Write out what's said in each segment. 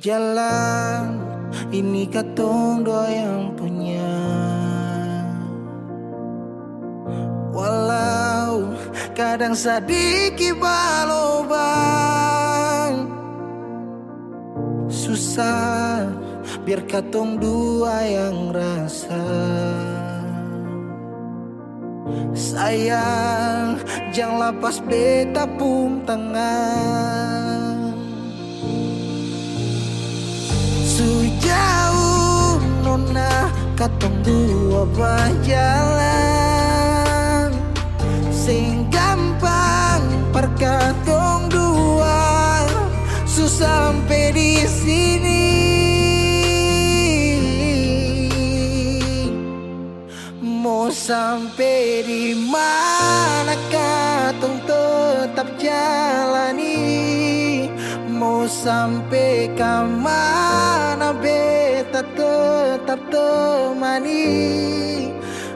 jalan ini katong dua yang punya. Walau kadang sedikit balobang, susah biar katong dua yang rasa. Sayang, jangan lepas beta pun tangan. Sejauh nona katong dua berjalan, sing gampang perkatong dua, susah sampai di sini. Mau sampai di mana katong tetap jalani, mau sampai ke mana beta tetap temani.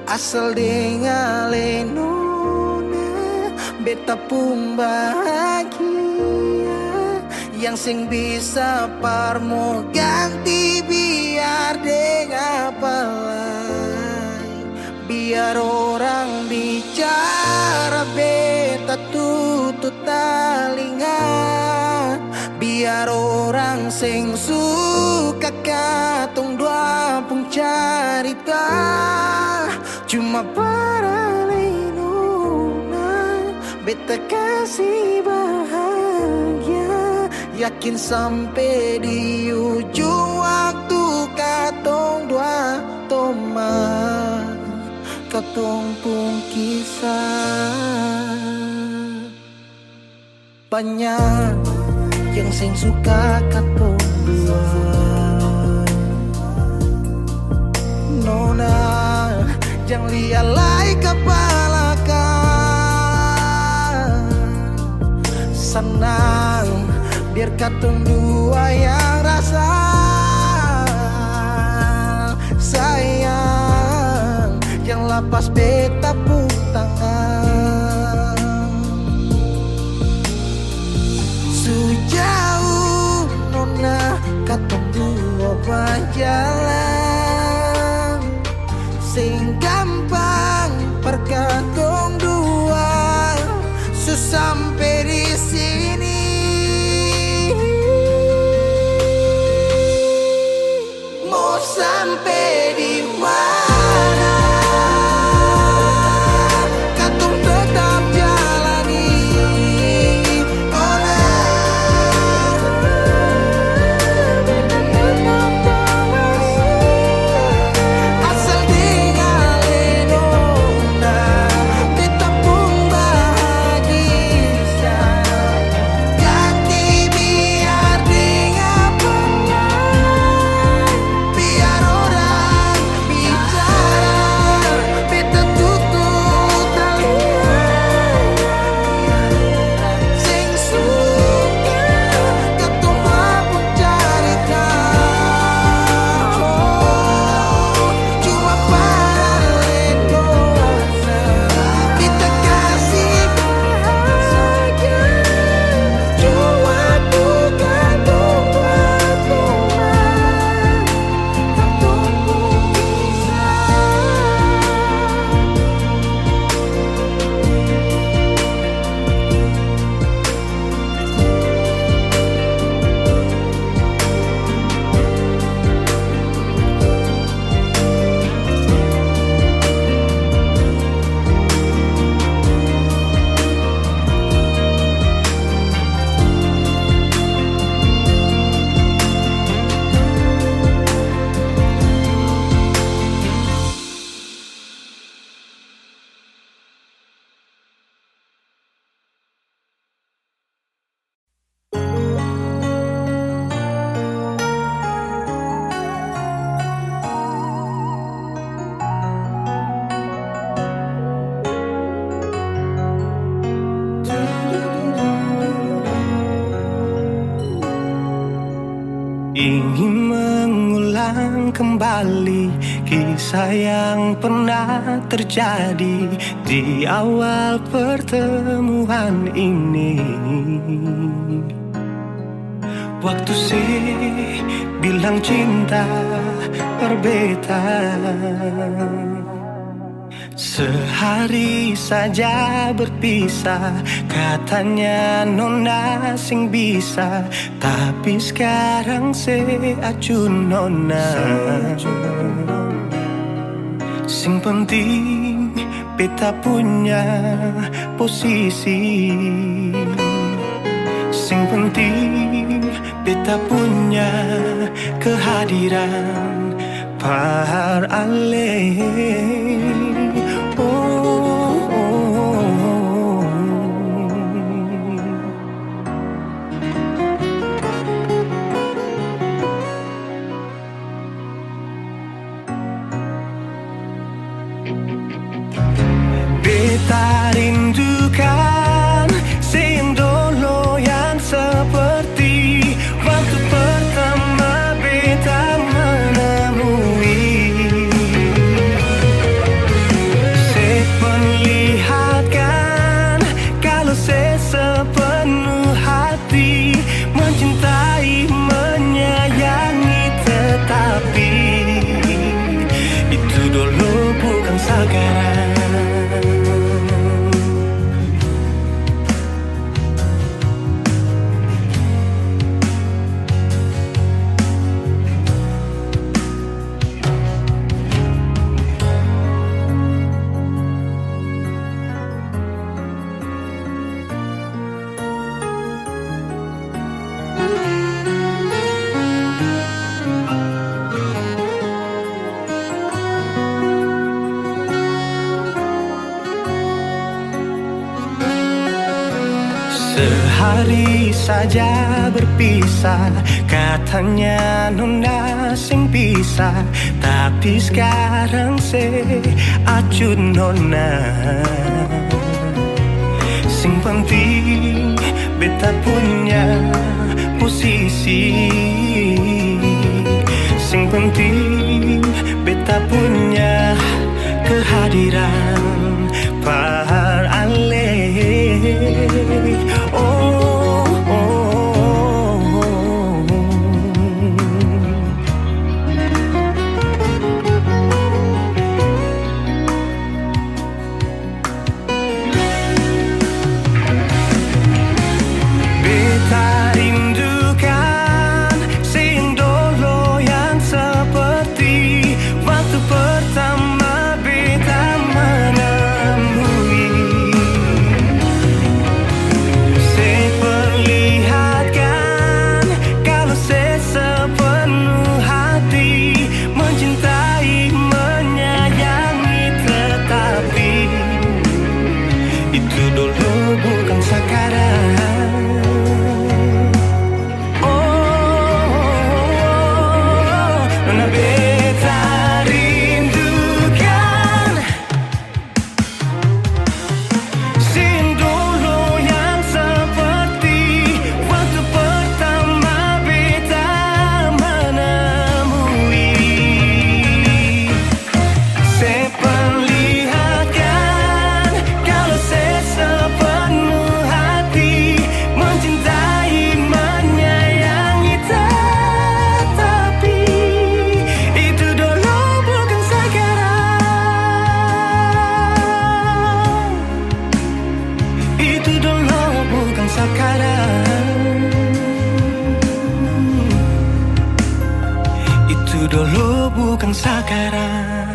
Asal dengan lenona beta pun bahagia, yang sing bisa parmo ganti biar dengan apa. Biar orang bicara beta tutup telinga, biar orang sing suka katong dua pun carita. Cuma para lenona beta kasih bahagia, yakin sampai di ujung waktu katong dua toma katong pun kisah. Banyak yang sing suka katong dua, nona jangan lialai kepala kan. Senang biar katong dua yang rasa. Sayang, yang lepas beta pun tangan. Sejauh nona katong dua berjalan, sing gampang perkatong dua, susah sampai di sini. Mau sampai di mana katong tetap jalani. Oh nah, asal dengan lenona beta pun bahagia, ganti biar dengan biar orang bicara beta tutup telinga. Sing suka katong pun carita. Cuma para lenona beta kasih bahagia, cuma bukan buat teman katong pun kisah. Ingin mengulang kembali kisah yang pernah terjadi di awal pertemuan ini. Waktu sih bilang cinta berbeda, sehari saja berpisah. Katanya nona sing bisa, tapi sekarang se acun nona. Sing penting beta punya posisi, sing penting beta punya kehadiran par ale. Beta rindukan sing dulu yang seperti waktu pertama beta menemui. Saya perlihatkan kalau saya sepenuh hati mencintai, menyayangi, tetapi itu dulu bukan sekarang. Sehari saja berpisah, katanya nona sing bisa, tapi sekarang se acun nona. Sing penting beta punya posisi, sing penting beta punya kehadiran par ale. Beta rindukan sing dulu yang seperti waktu pertama beta menemui. Saya perlihatkan kalau saya sepenuh hati mencintai, menyayangi, tetapi itu dulu bukan sekarang. Nona beta rindukan sing dulu yang seperti waktu pertama beta menemui. Saya perlihatkan kalau saya sepenuh hati mencintai, menyayangi, tetapi itu dulu bukan sekarang. Itu dulu bukan sekarang. Itu dulu bukan sekarang.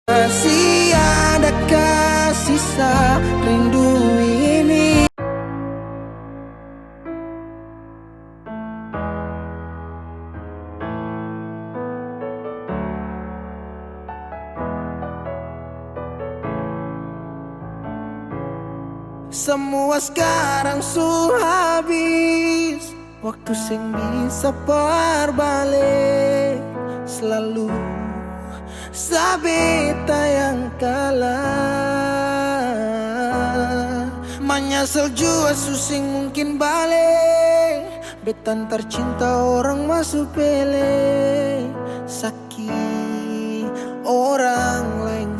Masih adakah sisa rindu ini? Semua sekarang sudah habis, waktu sing bisa berbalik. Selalu sabeta yang kalah, menyesal jua susing mungkin balik. Betan tercinta orang masuk pele, sakit orang lain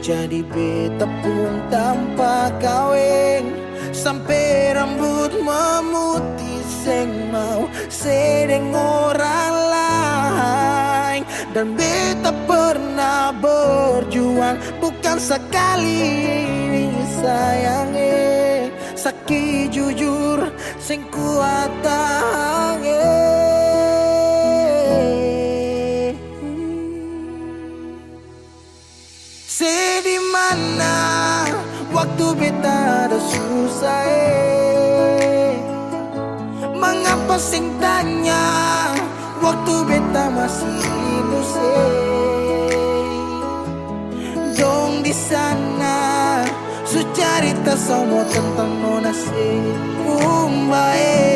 jadi beta pun tanpa kawin. Sampai rambut memutih seng mau sedeng orang lain. Dan beta pernah berjuang bukan sekali sayangi. Sakit jujur sing kuat tahangi. Di mana waktu beta ada susah mengapa sing tanya waktu beta masih inusai. Dong di sana su cerita semua tentang nona si umbae.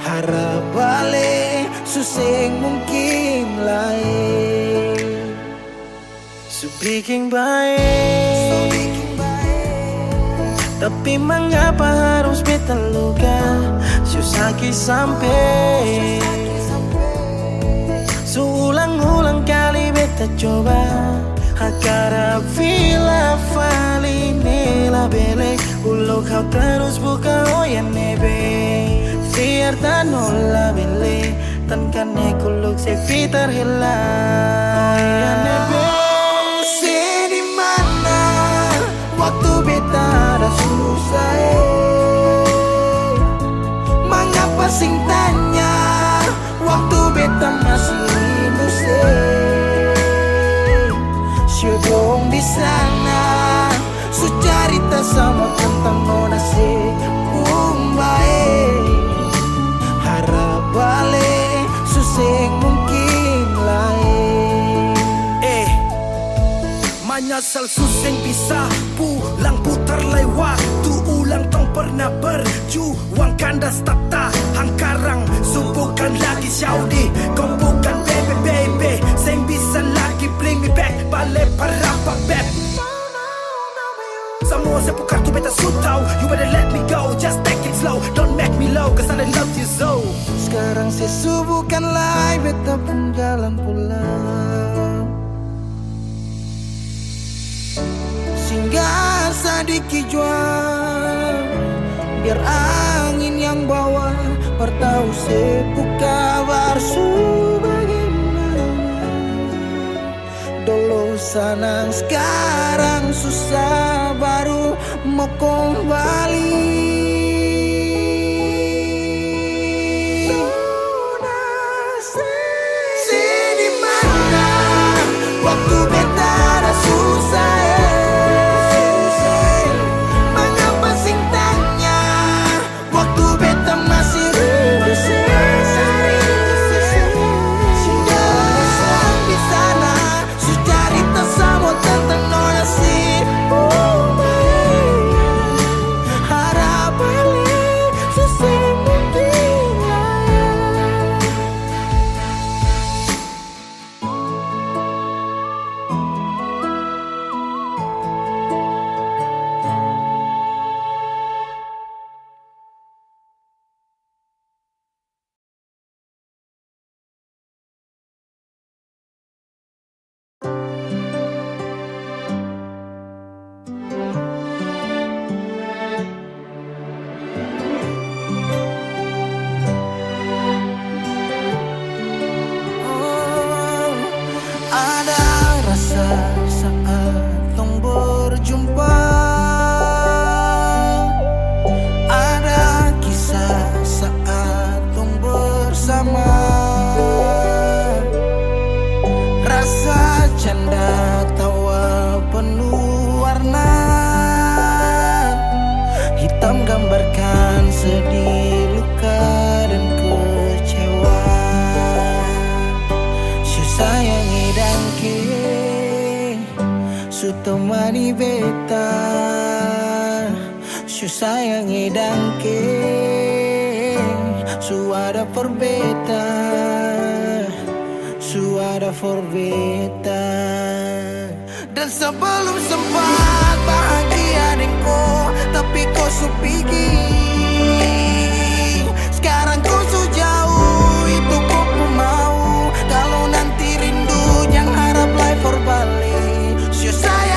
Harap balik suseng mungkin lain. So bikin baik, tapi mengapa harus beta luka? Susaki sampai Seulang-ulang kali beta coba Hakara vila fali nela bele Ulo kau terus buka oya nebe Fiar tanola bele Tan kane kuluk se fitar hela Oya nebe waktu beta ada susah mengapa sing tanya waktu beta masih inusai. Syedong di sana su cerita sama tentang nona si umbae. Harap balik suseng mungkin lain. Menyesal suseng bisa pulang putar waktu ulang tong pernah berjuang kandas tak tahan karang subukan lagi Saudi kau bukan baby sing bisa lagi bring me back balik para beb semua sepukar tu beta sutau you better let me go just take it slow don't make me low cause I love you so. Sekarang saya subukan lagi beta pun jalan pulang singgah sedikit jual biar angin yang bawa bertahu sepuh kabar bagaimana. Dulu senang sekarang susah baru mau kembali. Di mana waktu beta ada susah temani beta su sayangi dangke suara for beta suara for beta. Dan sebelum sempat bahagia denko tapi kau su pergi sekarang kau su jauh itu kau pun mau kalau nanti rindu jangan harap life for balik. Saya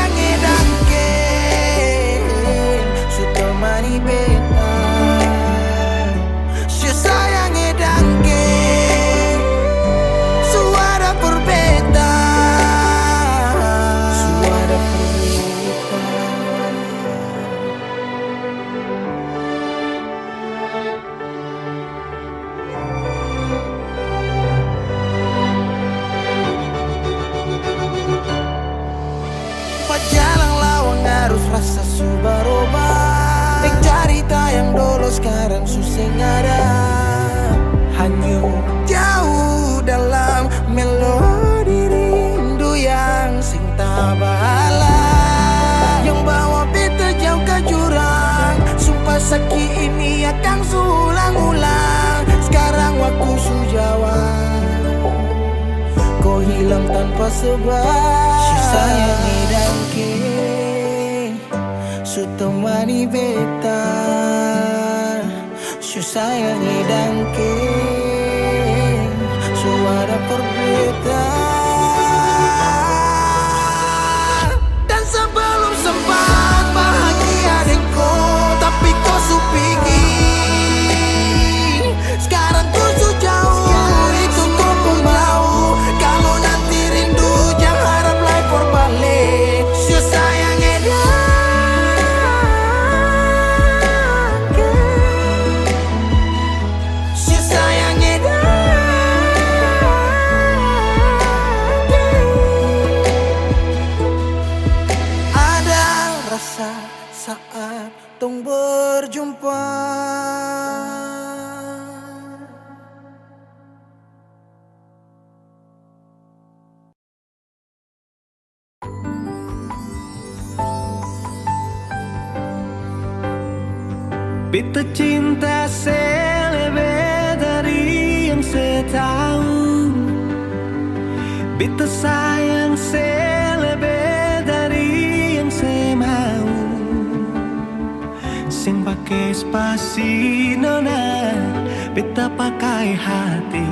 yang susah ada. Hanyut jauh dalam melodi rindu yang sing tak bahala, yang bawa beta jauh ke jurang. Sumpah sakit ini akan ulang-ulang. Sekarang waktu sujawab, kau hilang tanpa sebab. Si sayang dan ke su temani beta, su sayang dan ke su ada perbedaan. Dan sebelum sempat bahagia denganku, tapi kau su pergi. Sekarang kau su jauh, itu kau pun mau. Kalau nanti rindu jangan harap lagi berbalik. Si sayang saat tong berjumpa. Beta cinta selebih dari yang saya tahu. Beta sayang selebih dari yang saya mau. Sing pakai spasi nona, beta pakai hati.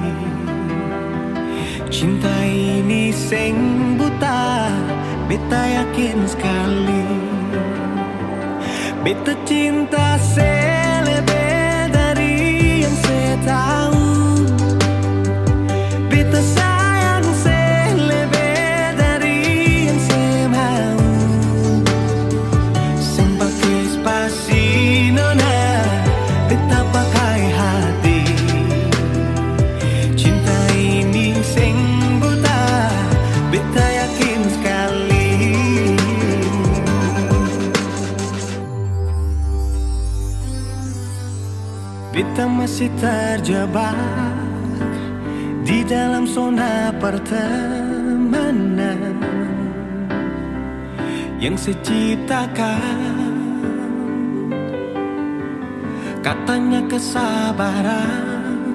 Cinta ini sing buta, beta yakin sekali. Beta cinta selebih dari yang saya tahu. Beta sayang selebih dari yang saya mau. Sing pakai spasi nona, beta pakai hati. Cinta ini sing buta, beta yakin sekali. Beta masih terjebak di dalam zona pertemanan yang saya ciptakan. Katanya kesabaran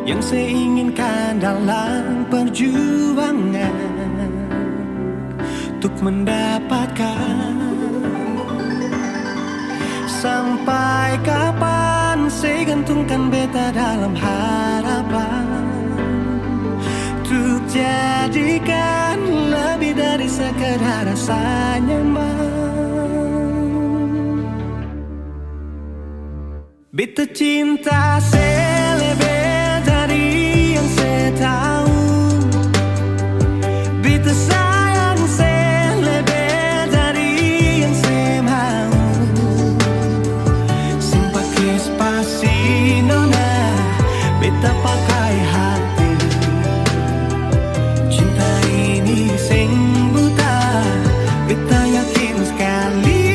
yang saya inginkan dalam perjuangan untuk mendapatkan. Sampai kapan saya gantungkan beta dalam harapan untuk jadikan lebih dari sekedar rasa nyaman. Beta cinta selebih dari yang saya tahu. Beta sayang selebih dari yang saya mau. Sing pakai spasi nona, beta pakai hati. Cinta ini sing buta, beta yakin sekali.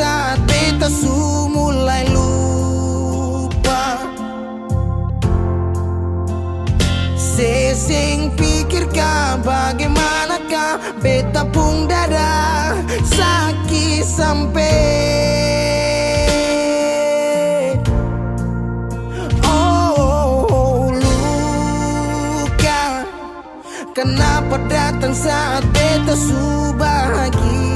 saat beta su mulai lupa. Sesing pikirkan bagaimanakah beta pung dada sakit sampai. Oh, luka kenapa datang saat beta su bahagia.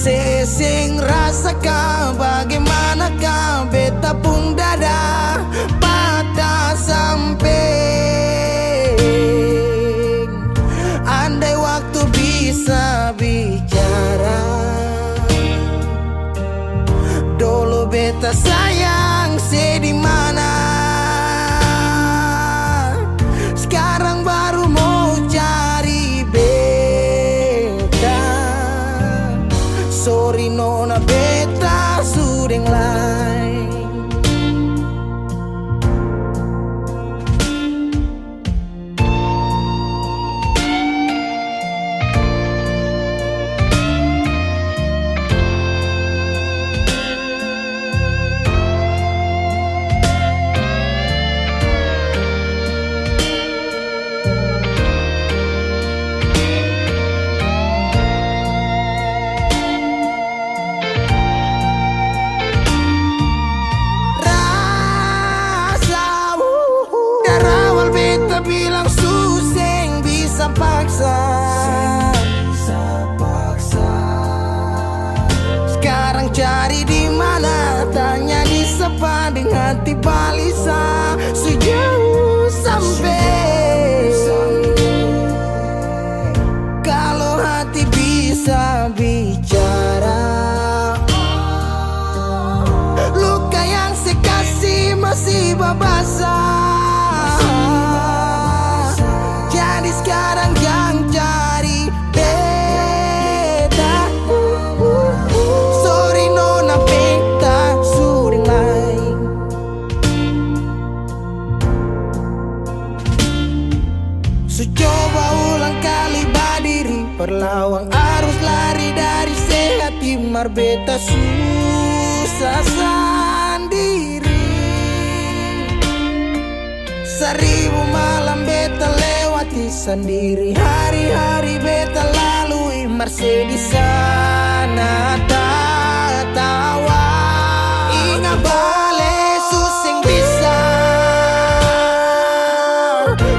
Sesing rasakan bagaimanakah beta pung dada patah sampai. Andai waktu bisa bicara, dulu beta sayang sedih mana. Sekarang baru mau cari beta. Sorry nona beta sudeng lain. Bilang suseng bisa paksa. Sekarang cari di mana, tanya di siapa dengan hati balisa sejauh sampai. Kalau hati bisa bicara, luka yang saya kasih masih babasa. Sekarang yang cari beta. Sorry nona beta sudeng lain. So coba ulang kali berdiri, perlawan arus lari dari sehat timar beta susah sendiri. Seribu malam beta lewati sendiri, hari-hari beta lalui merse di sana tawa. Ingat bale suseng bisa,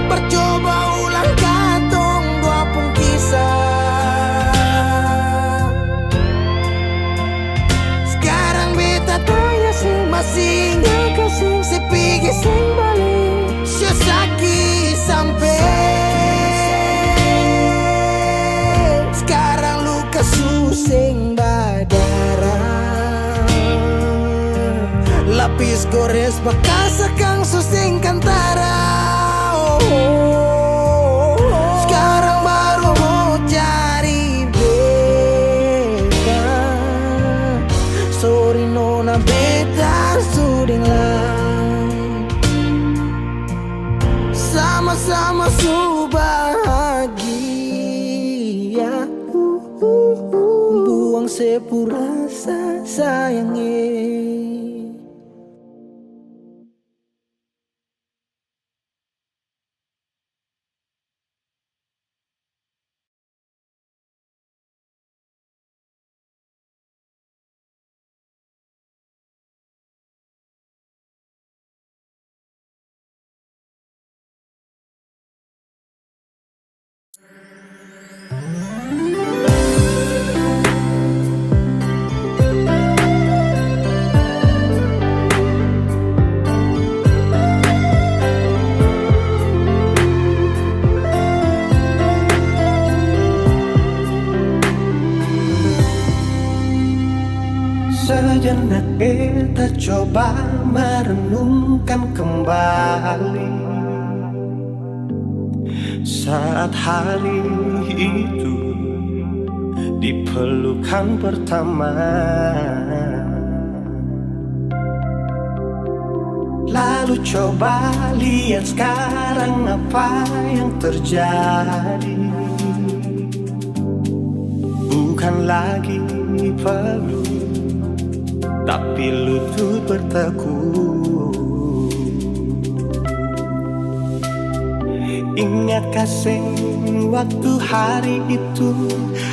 percoba ulang katong dua pun kisah. Sekarang beta tanya sing masih nggak kasih sepigi sing balik. Sakit sampai. Sekarang luka suseng berdarah, lapis gores bekas akang suseng kantara. Sekarang baru mau cari beta. Sorry nona beta sudeng lain. Sama-sama su bahagia, buang sepurasa sayangnya. Sejenak beta coba merenungkan kembali saat hari itu di pelukan pertama. Lalu coba lihat sekarang apa yang terjadi. bukan lagi perlu, tapi lutut berteguh. Ingat kasih waktu hari itu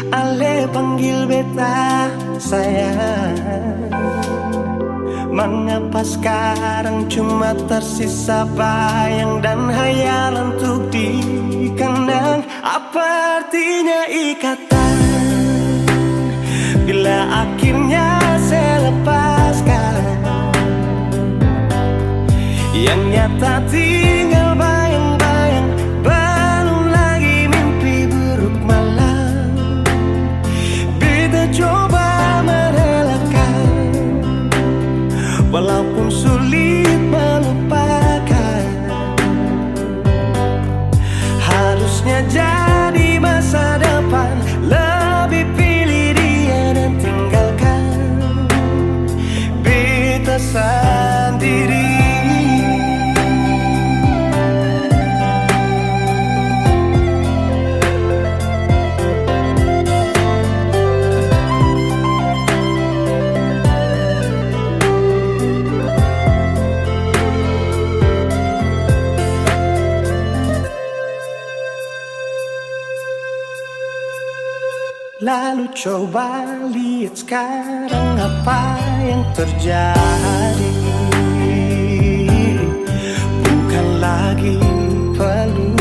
Ale panggil beta sayang. Mengapa sekarang cuma tersisa bayang dan hayalan untuk dikenang? Apa artinya ikatan bila akhirnya saya lepaskan? Yang nyata tinggal bayang-bayang, belum lagi mimpi buruk malam. Beta coba merelakan, walaupun sulit melupakan. Harusnya jadi masa depan, lebih pilih dia dan tinggalkan beta sendiri. Lalu coba lihat sekarang apa yang terjadi. Bukan lagi perlu,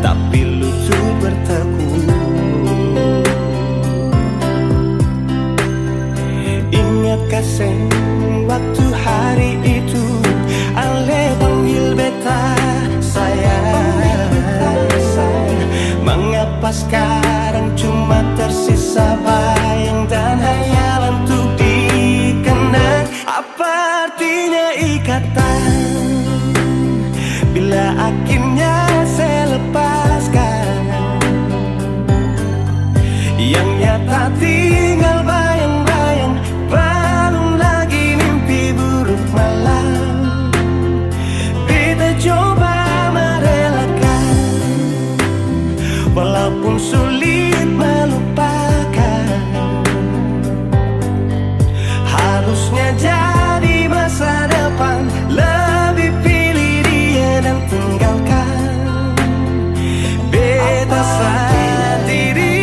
tapi lutut berteguh. Ingat kasih waktu hari itu Ale panggil beta sayang. Mengapa sekarang cuma tersisa bayang dan hayalan untuk dikenang? Apa artinya ikatan bila akhirnya saya lepaskan? Yang nyata tinggal bayang-bayang, belum lagi mimpi buruk malam. Beta coba merelakan, walaupun sulit melupakan. Harusnya jadi masa depan, lebih pilih dia dan tinggalkan beta sendiri.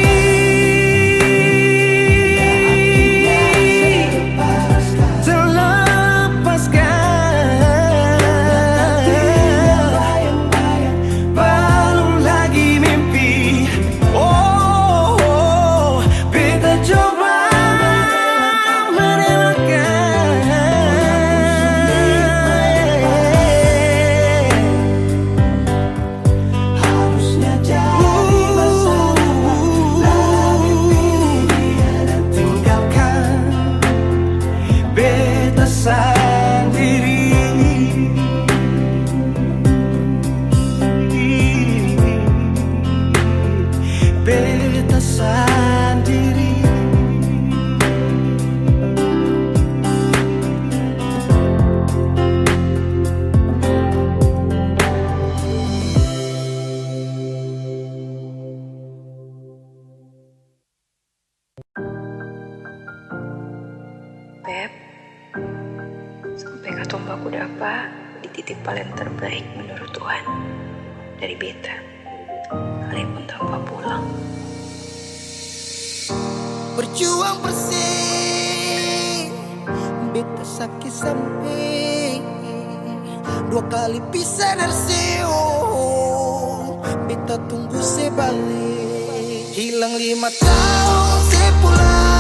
Beb, sampai katong baku dapa di titik paling terbaik menurut Tuhan dari beta, sekalipun tanpa pulang. Berjuang bersih, beta sakit sampai 2 kali pisah dari Seoul. Beta tunggu sebalik, hilang 5 tahun sepulang.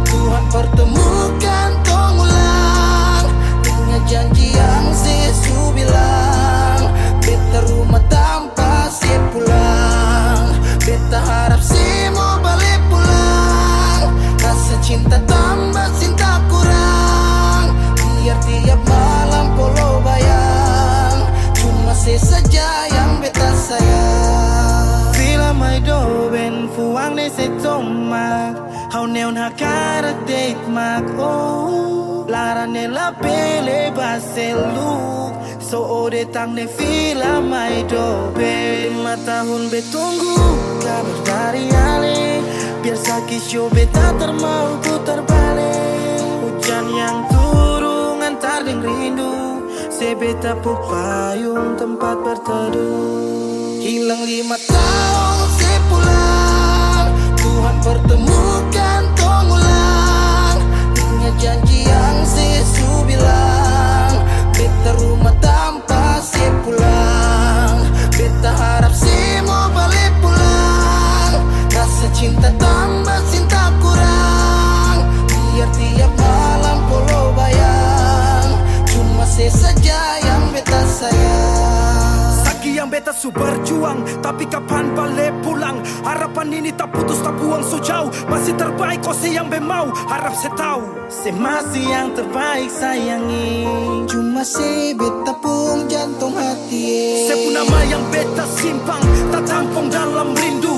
Tuhan pertemukan tong ulang dengan janji yang Yesus bilang. Beta rumah tanpa sepulang, beta harap semua balik pulang. Rasa cinta tambah cinta kurang, biar tiap malam polo bayang. Cuma saya saja yang beta sayang. Sila mai do ben fuang ne se tomak, hau neon hakarak date mak oh. Lara ne la pele baseluk, so ode tang ne fila mai do ben. 5 tahun betunggu kabar dari Ale, biar Jadi show beta termau putar balik. Hujan yang turun antar deng rindu. Sebeta payung tempat berteduh. Hilang 5 tahun sepulang, Tuhan pertemukan tong ulang. Ingat janji yang Yesus bilang, beta rumah tanpa sepulang. Beta harap semua balik pulang. Rasa cinta tambah cinta kurang, biar tiap malam polo bayang. Cuma saja yang beta sayang. Saki yang beta su berjuang, tapi kapan balik pulang? Harapan ini tak putus tak buang so jauh. Masih terbaik kau se yang bemau, harap se tahu. Se masih yang terbaik sayangi. Cuma se beta pun jantung hati. Sepu nama yang beta simpang, tak tampung dalam rindu.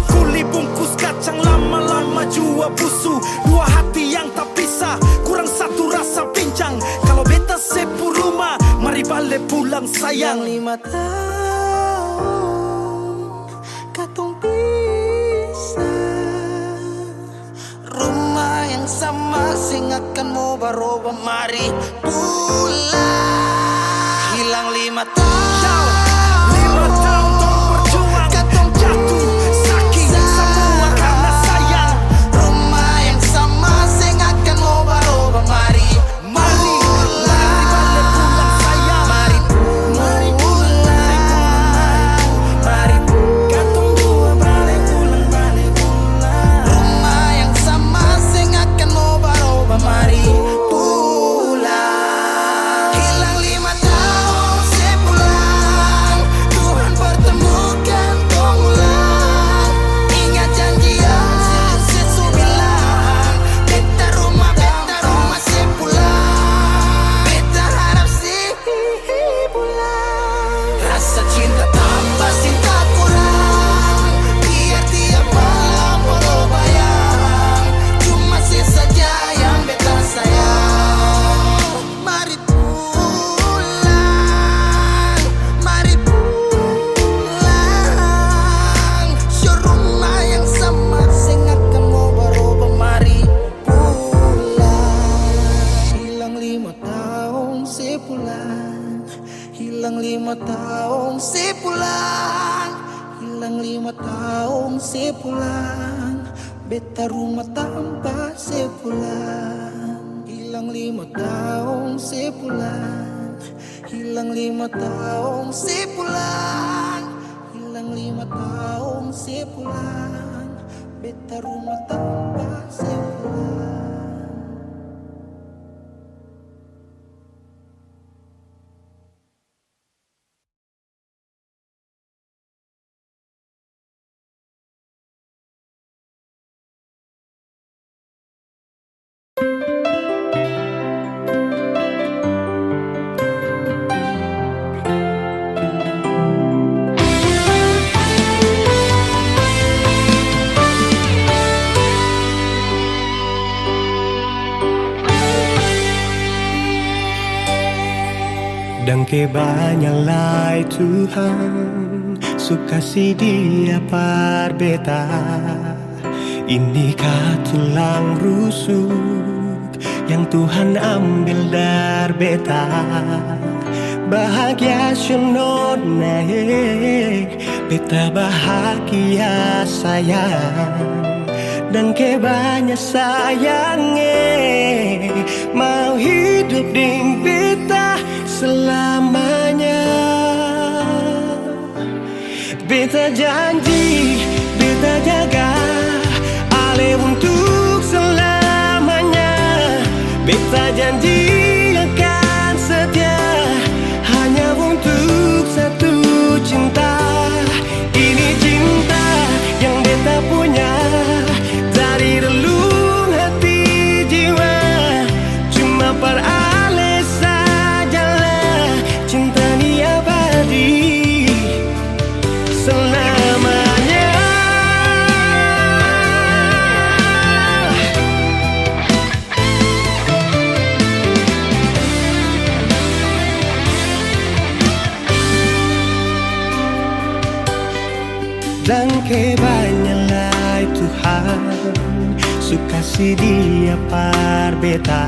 Kuli bungkus kacang lama-lama jua busu. Dua hati yang tak pisah, kurang satu rasa pincang. Kalau beta sepu rumah, mari balik pulang sayang. 5 tahun katong pisah. Rumah yang sama sing akan mau baroba, mari pulang. Hilang 5 tahun, 5 tahun tong berjuang, katong jatuh saking semua karena sayang. rumah yang sama sing akan mau baroba, mari Mari balik pulang sayang. Mari pulang, mari pulang. Katong dua balik pulang, balik pulang. Rumah yang sama sing akan mau baroba, mari pulang. Hilang 5 tahun sepulang, Tuhan pertemukan tong ulang. Ingat janji yang Yesus bilang, beta rumah sepulang. Beta harap sih pulang. Rasa cinta tambah cinta kurang, biar tiap malam polo bayang. Cuma saja yang beta sayang. Mari pulang, mari pulang. Show rumah yang sama sing akan mau baroba, mari pulang. Hilang 5 tahun sepulang, hilang 5 tahun sepulang, hilang 5 tahun sepulang. Beta rumah tanpa sepulang. Hilang 5 tahun sepulang, hilang 5 tahun sepulang, hilang 5 tahun sepulang. Beta rumah tanpa sepulang. Dan kebanyalah Tuhan suka si dia par beta. Inikah tulang rusuk yang Tuhan ambil dari beta. Bahagia syonot naik, beta bahagia sayang. Dan kebanyak sayangnya mau hidup ding beta selamanya. Beta janji, beta jaga ale untuk selamanya. Beta janji akan setia hanya untuk satu cinta. Ini cinta yang beta punya dari relung hati jiwa. Cuma per ale sajalah cinta ni abadi selamanya. Dan kebanyalah Tuhan kasih dia par beta.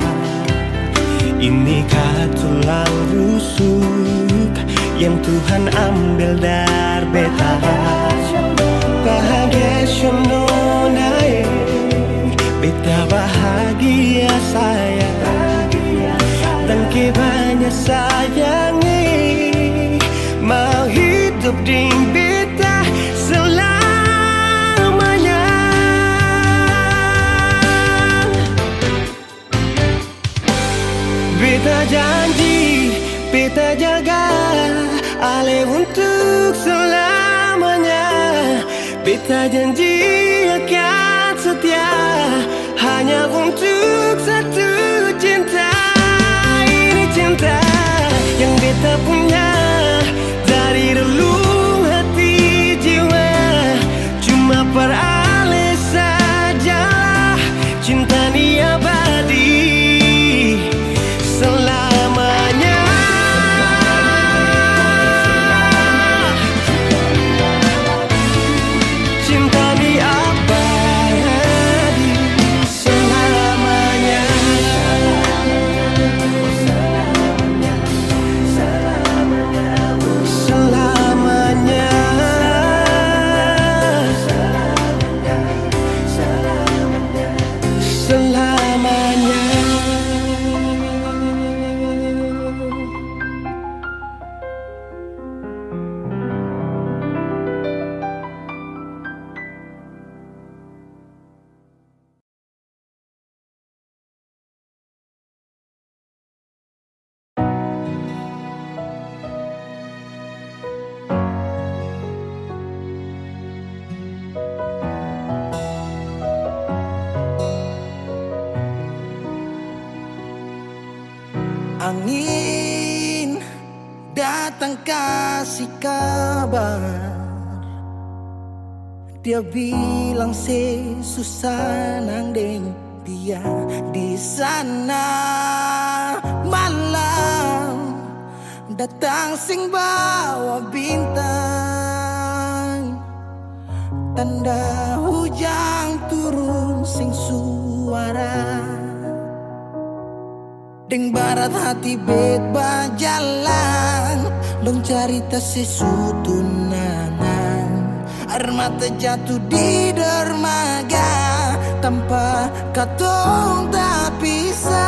Ini tulang rusuk yang Tuhan ambil dari beta. Bahagia nae, beta bahagia saya, dan ke banyak sayangi, mau hidup di beta selamanya. Beta janji, beta jaga ale untuk selamanya. Beta janji akan setia hanya untuk satu cinta. Ini cinta yang beta punya dari relung hati jiwa. Cuma per ale saja cinta ni abadi selamanya. Cinta ni abadi selamanya. Selamanya. Selamanya. Angin datang kasih kabar, dia bilang susah nang deng dia di sana. Malam datang sing bawa bintang, tanda hujan turun sing suara. Deng barat hati bet bajalan, dong cerita sesutunangan. Air mata jatuh di dermaga, tanpa katong tak pisah.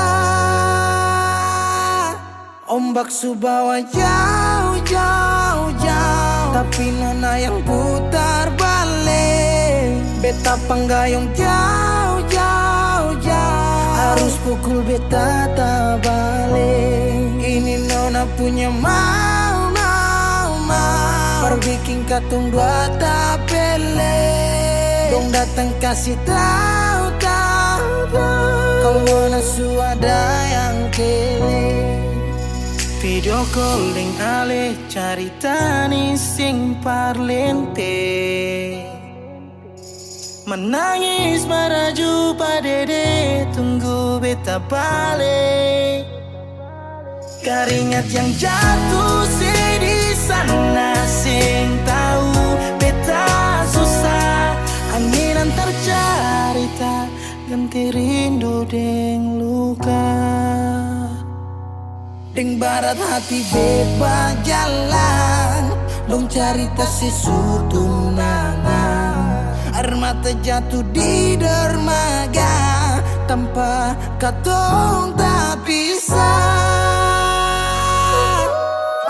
Ombak subawa jauh, jauh, jauh, tapi nona yang putar balik. Beta panggayung jauh, jauh, jauh, harus pukul beta tak balik. Ini nona punya mau, mau, mau, perbikin katong dua tak pele. Dong datang kasih tahu, tahu, kalau nona suada yang kele. Video call deng ale carita ni sing parlente, menangis meraju padede tunggu beta balik. Keringat yang jatuh di sana sing tahu beta susah. Angin antar carita ganti rindu deng luka. Deng barat hati beba jalan, dong cerita sesutunangan. Air mata jatuh di dermaga, tanpa katong tak pisah.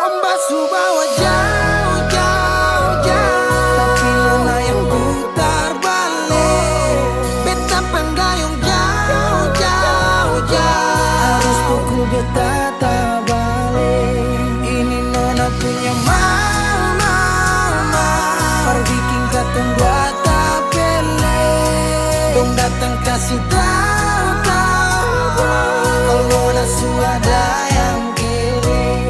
Ombak subawa jauh, jauh, jauh, tapi nona yang putar balik. Beta penggayung jauh, jauh, jauh, harus pukul beta tak balik. Ini nona punya mau, mau, mau, perbikin katong dua tak pele. Dong datang kasih tahu, tahu, kalau nona suada yang kiri.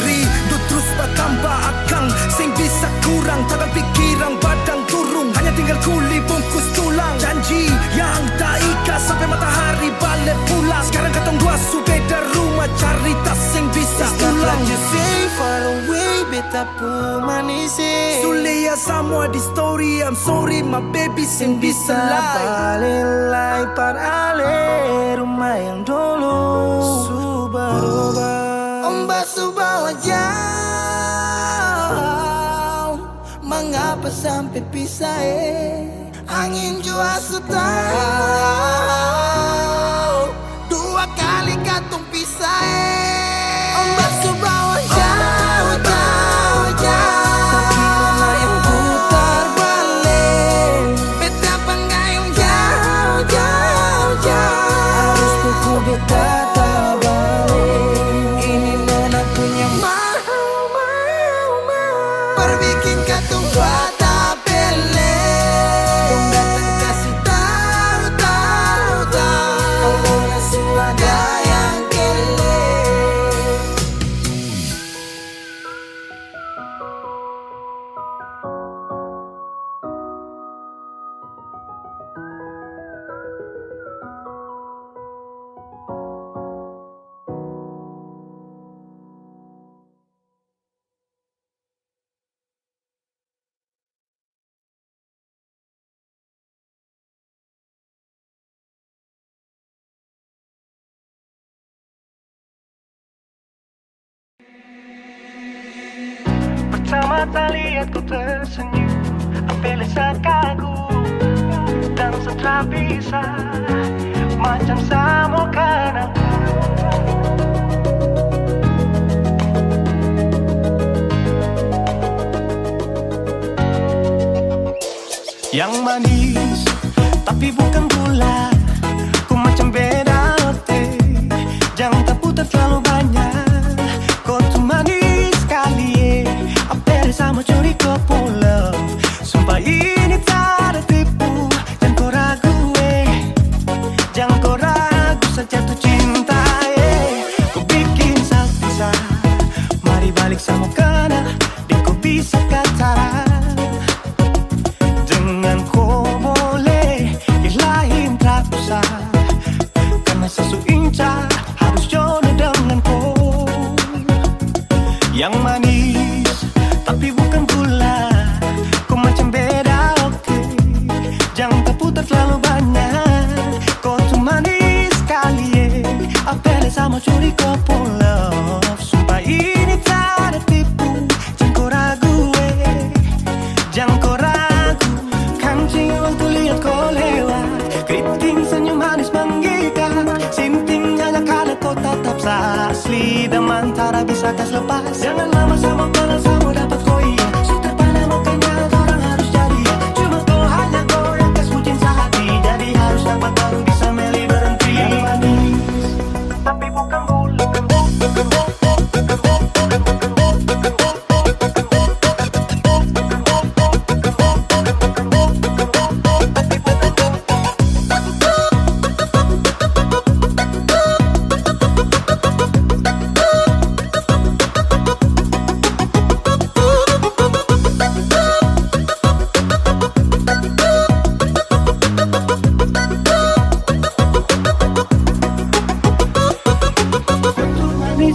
Rindu terus bertambah akang, sing bisa kurang, tangan pikiran badan turung, hanya tinggal kuli bungkus tulang. Janji yang tak ikhlas sampai matahari balik pulang. Sekarang katong dua su beda rumah, cerita sing bisa It's not ulang. like you say far away, beta pu manisi. Sulia semua di story, I'm sorry my baby sing bisa lie. Balelai par ale rumah yang dulu Subarubah. Ombak Subawa jauh, mengapa sampai pisah angin jua tahu, dua kali katung pisah Ombak Subawa jauh, jauh, jauh, Tapi mana yang putar balik? beta penggayung jauh, jauh, jauh. Harus buku beta tak balik. Ini nona punya Perbikin katung fata pele, Dong datang kasih tahu, tahu, tahu. Nona suada Yang kele. Pertama kali aku tersenyum, apel kagum dan setelah bisa macam sama kan aku. Yang manis tapi bukan gula, ku macam beda teh, jangan terputar terlalu banyak. Kau tuh manis sekali, apel sama curi kau pulang. Sumpah ini tak ada tipu, jangan kau ragu jangan kau ragu saja tuh cinta Kau bikin salsa, mari balik sama kena, di kau bisa kata. Dengan kau boleh ilahin tak usah, karena sesu inca harus jodoh dengan kau. Yang manis tapi bukan gula, kau macam beda oke, jangan terputar terlalu banyak. Kau tuh manis sekali apel sama curi kau pulang. Sumpah ini tak ada tipu, jangan kau ragu jangan kau ragu. Kancing waktu lihat kau lewat, keriting senyum manis menggigit, sinting hanya kalau kau tetap asli dan mantara bisa kas lepas. Jangan lama sama kenal sama dapat kau iya, sudah pada makanya orang harus jadi. Cuma kau hanya goreng kas bucin sehati, jadi harus dapat baru bisa meli berhenti. Yang manis tapi bukan gula,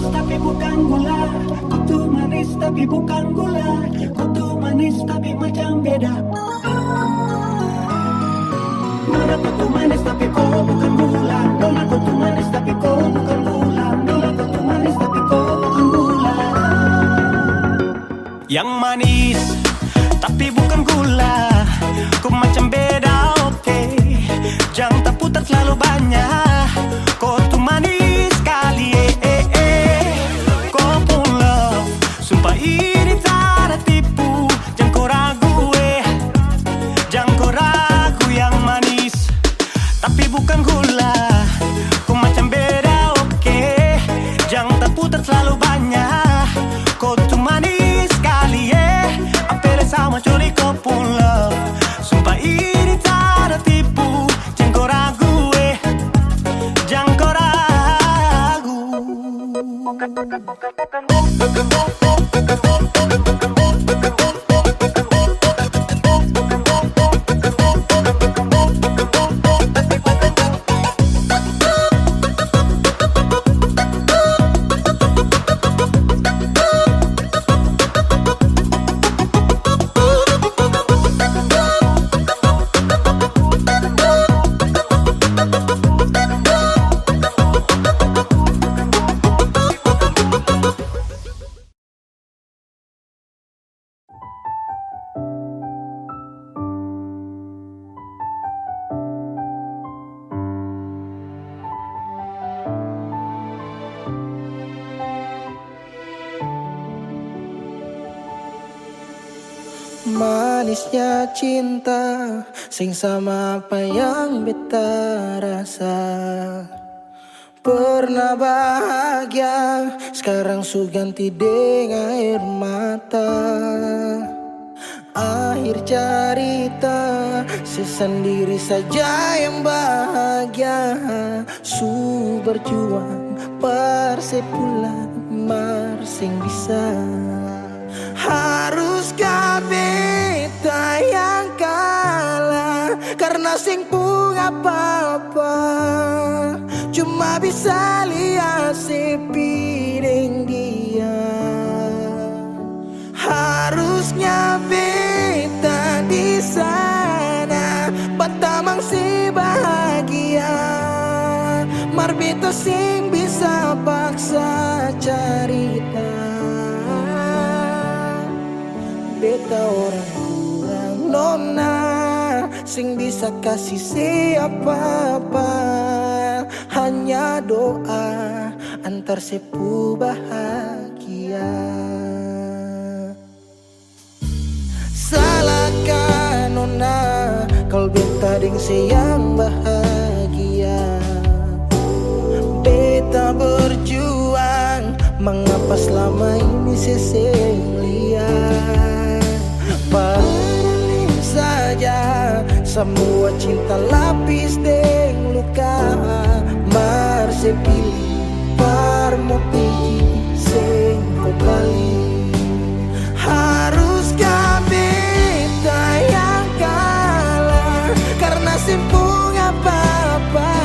tapi bukan gula, kutu manis tapi bukan gula, kutu manis tapi macam beda. Nona kutu manis tapi kau bukan gula, nona kutu manis tapi kau bukan gula, nona kutu manis tapi kau bukan gula. Yang manis tapi bukan gula, kau macam beda oke, jangan terputar terlalu banyak. Kau tuh manis sekali kau pulang. Sumpah ini tak ada tipu, jangan kau ragu jangan kau ragu. Yang manis tapi bukan gula, kau macam beda oke, jangan terputar terlalu banyak. Kau tuh manis sekali apel sama curi kau pulang. manisnya cinta sing sama apa yang beta rasa. Pernah bahagia, sekarang su ganti dengan air mata. Akhir cerita, sesendiri saja yang bahagia. Su berjuang, persepulan, marsing bisa. Haruskah beta yang kalah karena sing pun apa-apa, cuma bisa lihat sepiring dia. Harusnya beta di sana batamang si bahagia, mar beta sing bisa paksa cerita. Beta orang kurang nona sing bisa kasih siapa-apa, hanya doa antar sepu bahagia. Salahkan nona kalau beta ding sayang bahagia. Beta berjuang, mengapa selama ini seseng lihat. Padahal saja semua cinta lapis deng luka, mar sepilih parmo pigi sing kembali. Haruskah beta yang kalah karena simpung apa-apa,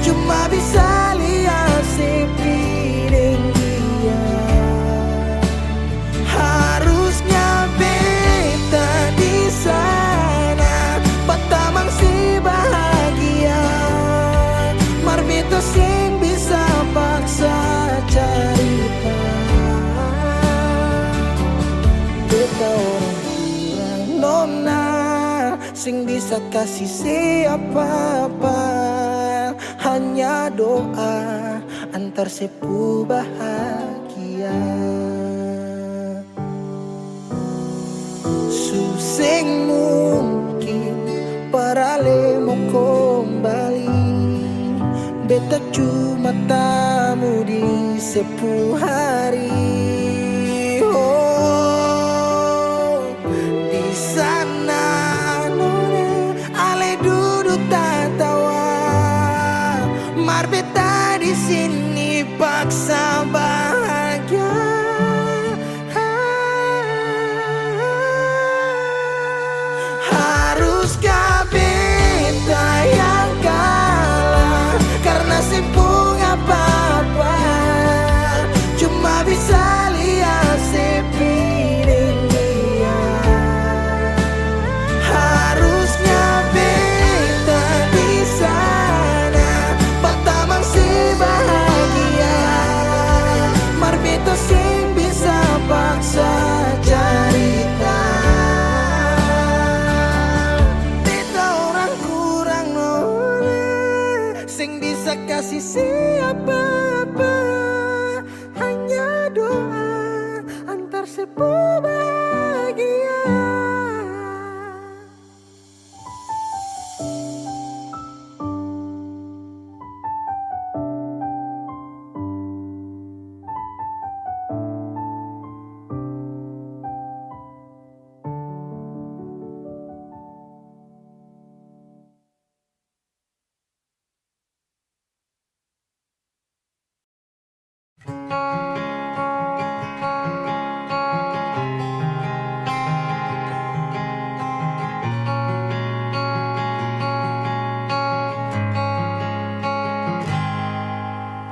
cuma bisa lihat sepiring dia. Harusnya beta di sana batamang si bahagia, mar beta sing bisa paksa cerita. Beta orang kurang nona sing bisa kasih siapa-apa, hanya doa antar sepu bahagia. Suseng mungkin parale mau kembali, beta cuma tamu di sepu hari. Oh, di sana nona ale duduk tatawa, mar beta di sini paksa bahagia. Haruskah beta yang kalah karena simpung apa-apa, cuma bisa lihat sepiring dia. Harusnya beta di sana batamang si bahagia, mar beta sing bisa paksa cerita. Beta orang kurang nona sing bisa kasih siapa-apa, hanya doa antar sepu bahagia.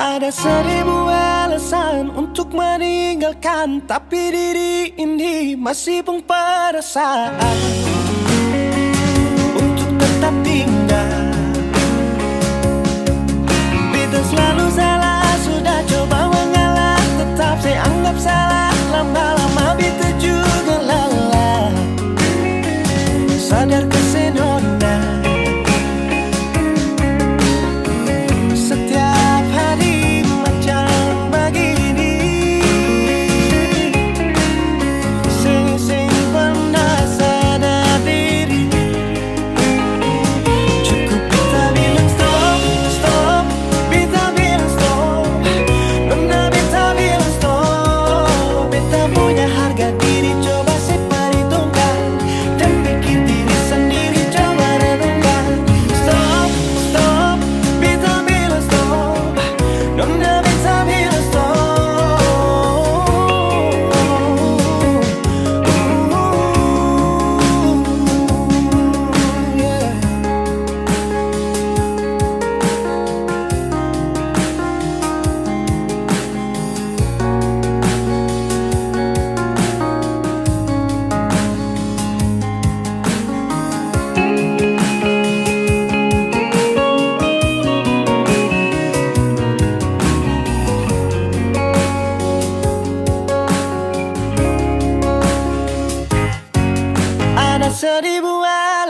Ada seribu alasan untuk meninggalkan, tapi diri ini masih pun perasaan untuk tetap tinggal. Beta selalu salah, sudah coba mengalah, tetap saya anggap salah. Lama-lama beta juga lelah. Sadar kesenona setiap hari macam begini. Sing-sing pernah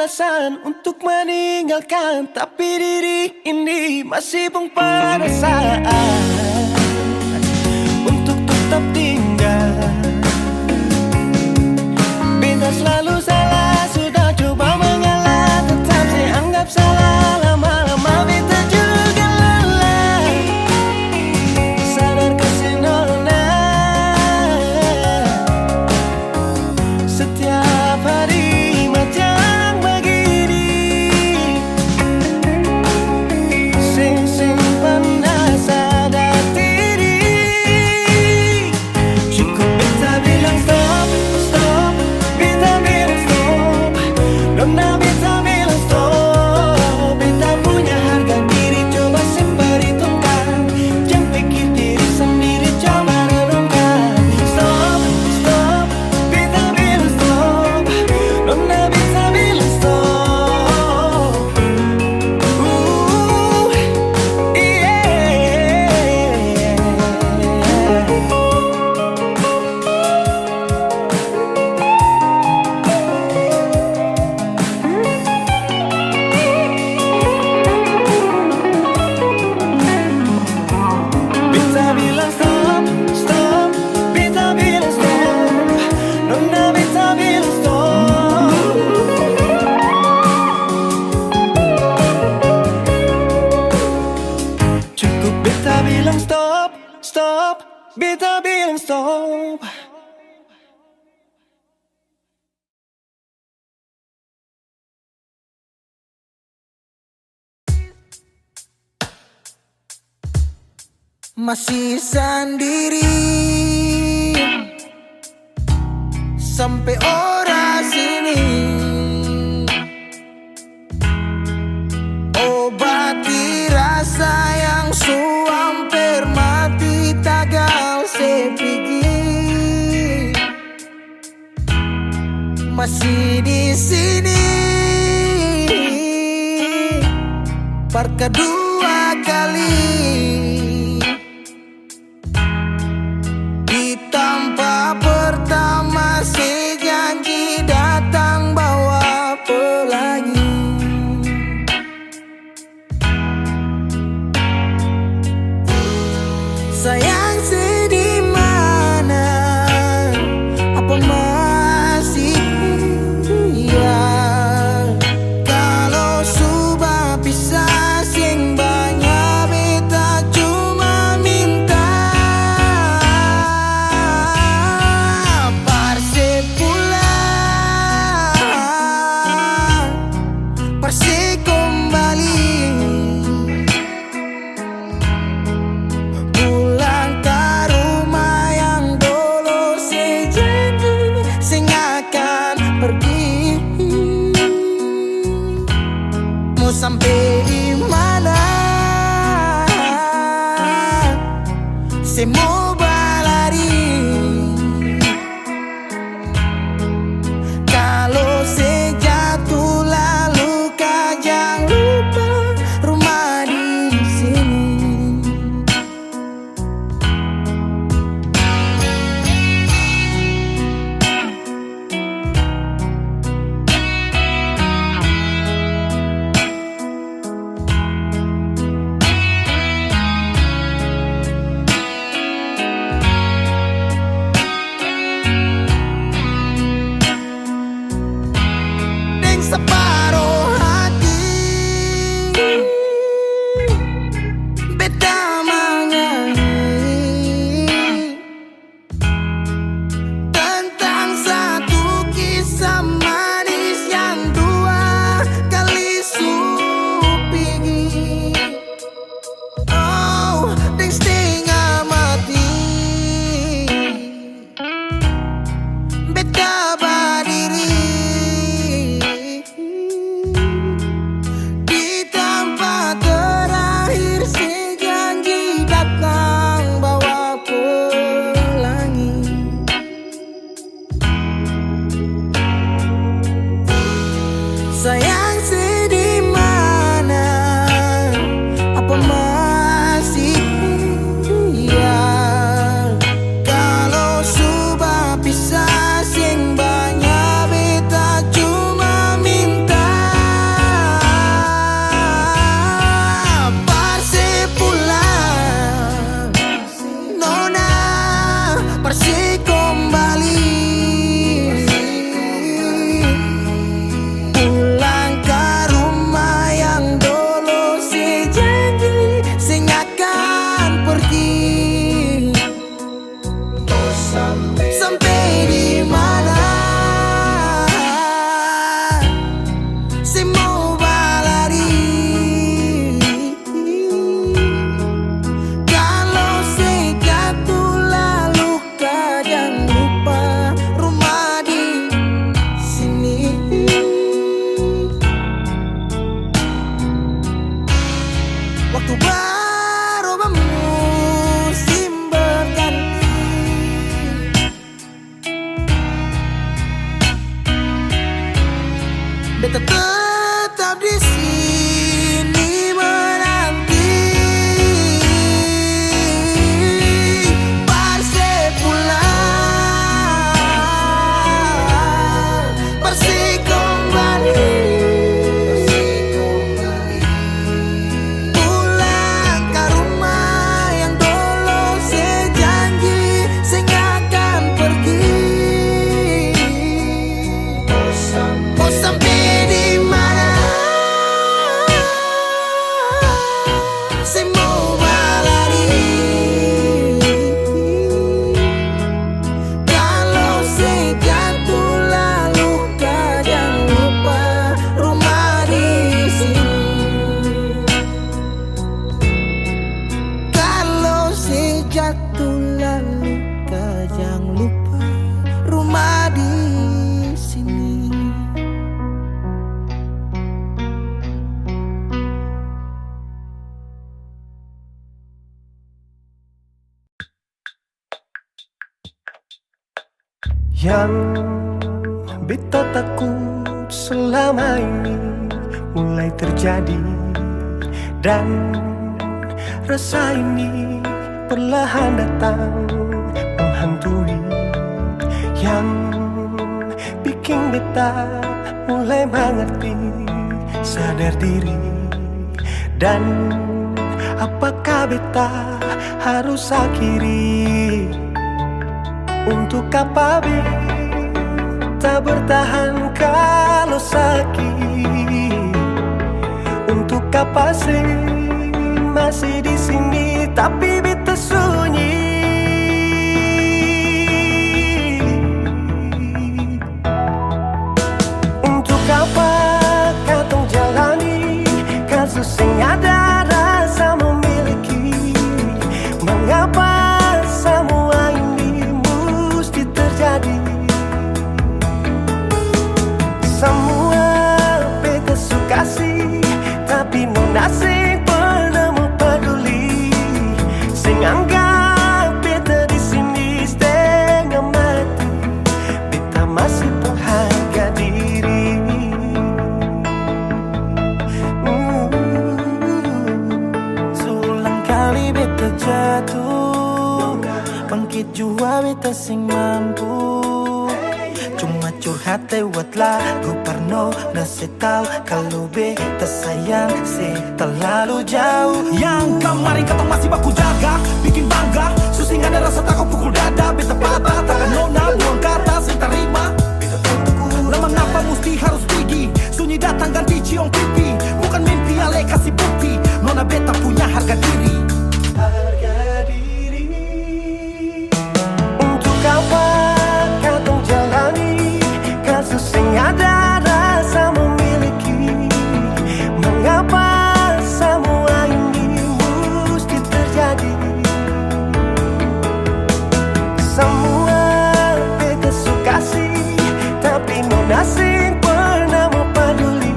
alasan untuk meninggalkan, tapi diri ini masih pun perasaan untuk tetap tinggal. Beta selalu salah, sudah coba mengalah, tetap saya anggap salah. Lama-lama beta juga lelah, sadar kasih nona. Setiap hari macam begini, sing pernah sadar diri. Cukup beta bilang stop, stop, beta bilang stop. Nona beta bilang stop. Beta punya harga diri, coba perhitungkan. Jangan pikir diri sendiri, coba renungkan. Stop, stop, beta bilang stop. Nona beta bilang stop. Beta bilang stop, stop, beta bilang stop. Nona beta bilang stop. Cukup beta bilang stop, stop, beta bilang stop. Masih sendiri sampai ora sini, obati rasa yang suamper mati tagal sepigi. Masih di sini par kedua kali, di tanpa pertama si janji datang bawa pelangi. Sayang sedih mana, apa masih ya? Kalau sudah bisa sing banyak beta cuma minta parse pulang, parse kembali, pulang ke rumah yang dulu sejanji sing akan pergi. Mau sampai di mana? Saya mau berlari. Kalau saya jatuh lalu kau jangan lupa rumah di sini. Deng separuh hati beta menyanyi tentang satu kisah manis yang dua kali supigi. Oh, deng setengah mati beta berdiri. Ku berubah musim berganti. Beta tetap di sini menanti. Persib pulang, Persib kembali. Pulang ke rumah yang dulu sejanji sing akan pergi. Mau sampai di mana? Saya mau berlari. Kalau saya jatuh lalu kau jangan lupa rumah di sini. Kalau saya jatuh lalu kau jangan lupa rumah di sini. Yang beta takut selama ini mulai terjadi, dan rasa ini perlahan datang menghantui. Yang bikin beta mulai mengerti, sadar diri, dan apakah beta harus akhiri? Untuk apa beta bertahan kalau sakit? Untuk apa sih masih di sini tapi beta sunyi? Untuk apa katong jalani kasus yang ada rasa memiliki? Mengapa semua ini mesti terjadi? Semua beta suka sih, tapi nona sing pernah mau peduli. Sing anggap beta di sini setengah mati, beta masih pengharga diri. Seulang kali beta jatuh, bangkit jua beta sing mampu. Cuma curhat lewat lagu Parno, nasi tahu kalau beta sayang se terlalu jauh. Yang kemarin kata masih baku jaga, bikin bangga. Susing ada rasa takut pukul dada. Beta patah, takkan nona buang kata saya terima. Lama ngapa mesti harus pergi? Sunyi datang ganti cium pipi. Bukan mimpi ale kasih bukti. Nona beta punya harga diri. Harga diri. Untuk apa katong jalani kasus yang ada rasa memiliki? Mengapa semua ini mesti terjadi? Semua beta suka sih, tapi nona sing pernah mau peduli.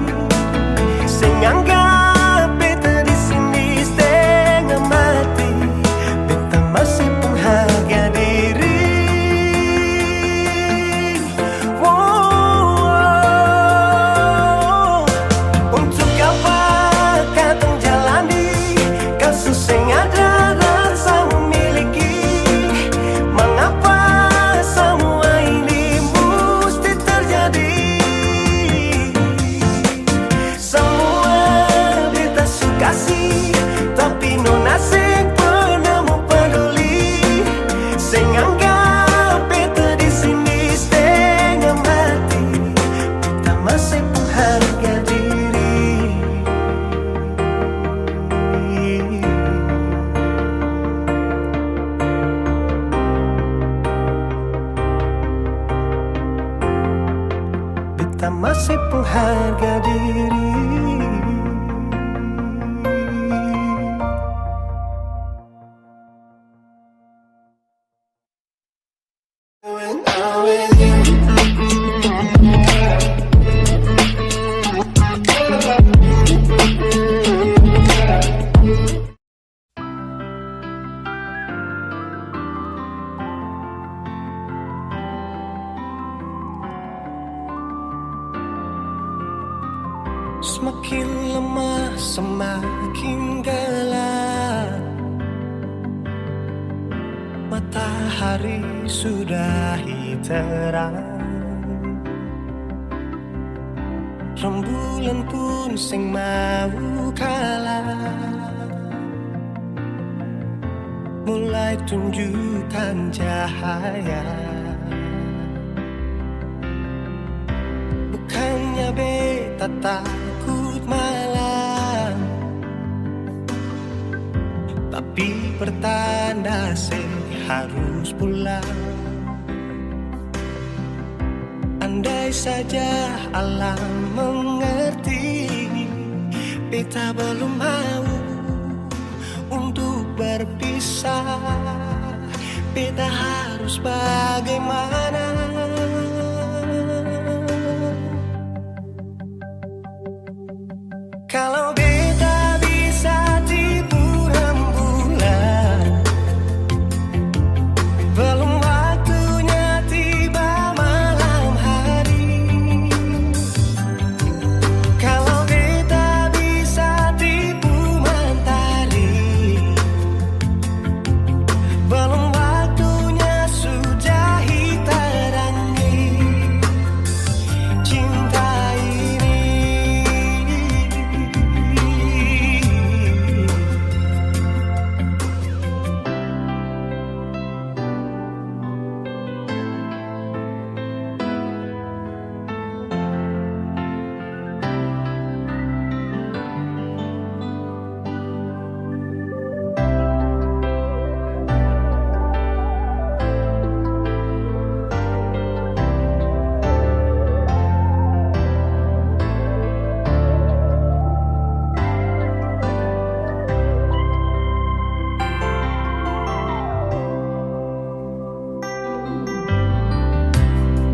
Semakin lemah, semakin gelap. Matahari sudah terang. Rembulan pun sing mau kalah, mulai tunjukkan cahaya. Bukannya beta takut malam, tapi pertanda harus pulang. Andai saja alam mengerti, beta belum mau untuk berpisah. Beta harus bagaimana? Kalau beta bisa tipu rembulan, belum waktunya tiba malam hari. Kalau beta bisa tipu mentari, belum waktunya sudahi terangi cinta ini.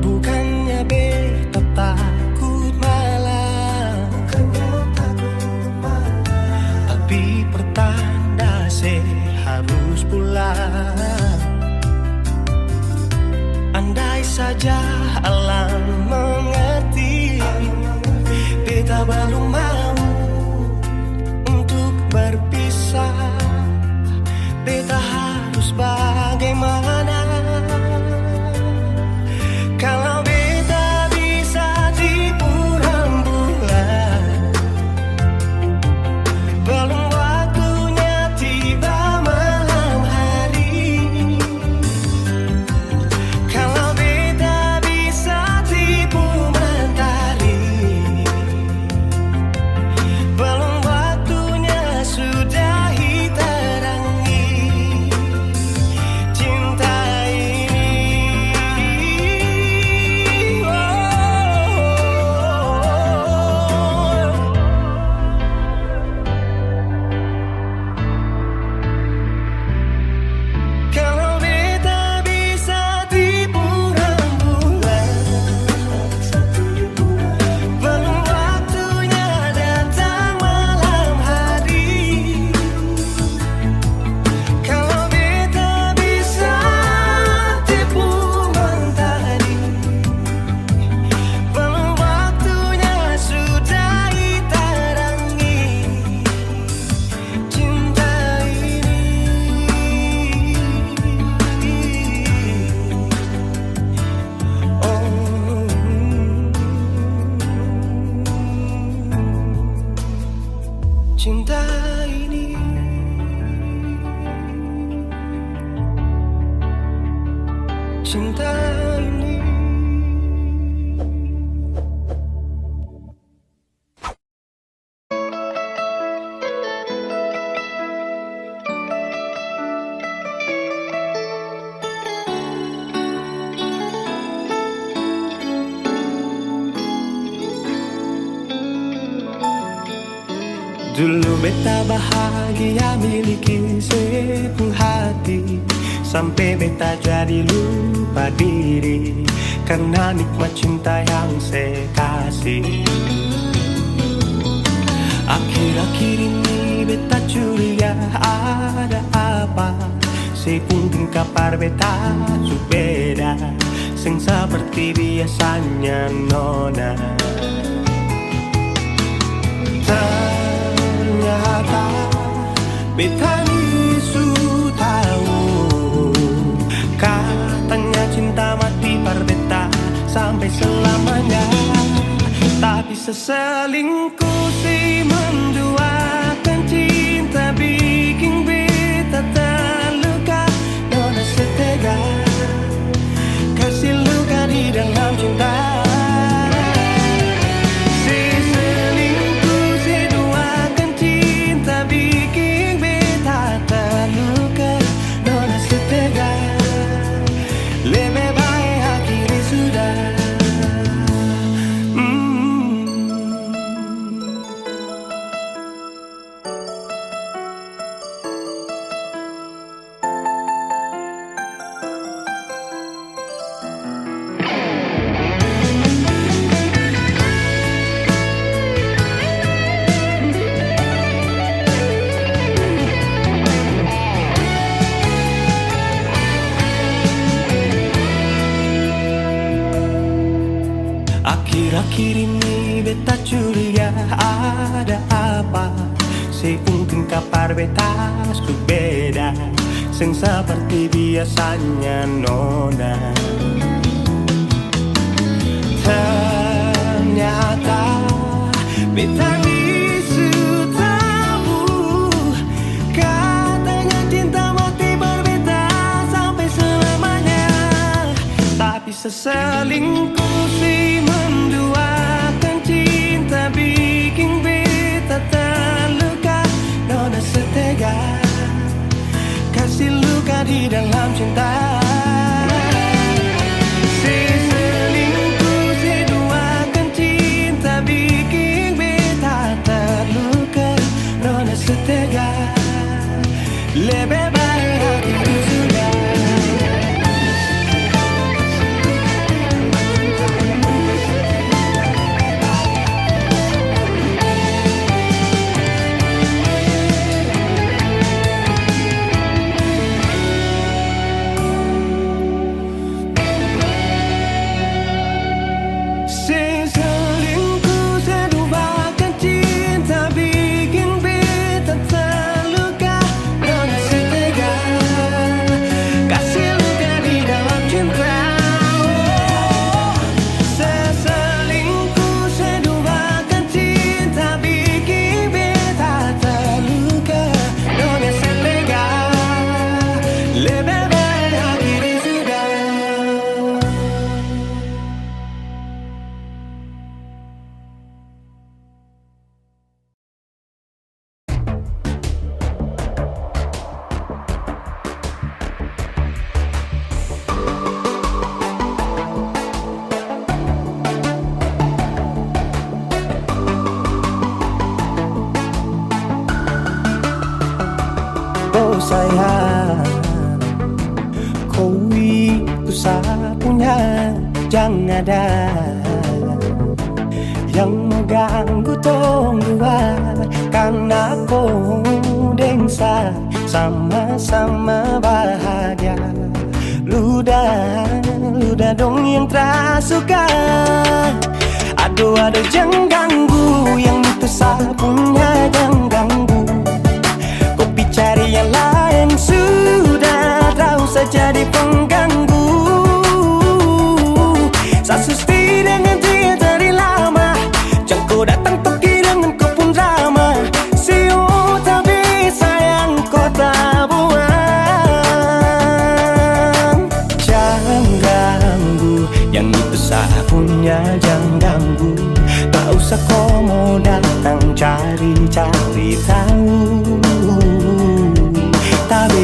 Bukannya beta takut malam, tapi pertanda harus pulang. Andai saja alam mengerti, beta belum mau untuk berpisah. Beta harus bagaimana? Kalau beta bisa tipu rembulan, belum waktunya tiba malam hari. Kalau beta bisa tipu mentari, belum waktunya sudahi terangi cinta ini. Kalau beta bisa tipu rembulan, belum waktunya datang malam hari. Kalau beta bisa tipu mentari, belum waktunya sudahi terangi cinta ini. Cinta ini, cinta ini. Dulu beta bahagia miliki sepenuh hati, sampai beta jadi lupa diri karena nikmat cinta yang saya kasih. Akhir-akhir ini beta curiga ada apa, sepunting kabar beta beda, sing seperti biasanya nona. beta ni su tahu. Katanya cinta mati berbeta sampai selamanya. Tapi seselingkuh si menduakan cinta bikin beta terluka. Nona setega kasih luka di dalam cinta. Si selingkuh si duakan cinta bikin beta terluka. Nona setega lebih baik akhiri sudah. Akhir-akhir ini beta curiga ada apa. Mungkin kabar beta sudah beda, seng seperti biasanya nona. Ternyata beta ni sudah tahu. Katanya cinta mati berbeda sampai selamanya. Tapi seselingkuh si menduakan cinta bikin beta terluka. Nona setega kasih luka di dalam cinta. Si selingkuh si duakan cinta bikin beta terluka. Nona setega lebih baik akhiri sudah. Sayang, kau itu satunya, jangan ada yang mengganggu tong dua. Karena kau dengsa sama-sama bahagia. Ludah dong yang tersuka. Aduh jangan ganggu, yang itu sapunya jangan ganggu. Kopi cari yang lain sudah, tahu saja di pengganggu. Sasusti dengan dia dari lama, jangan kau datang pergi dengan kau pun drama. Siu tapi sayang kau tak buang. Jangan ganggu, yang itu sapunya jangan ganggu. Tak usah kau mau datang cari-cari tahu. Tapi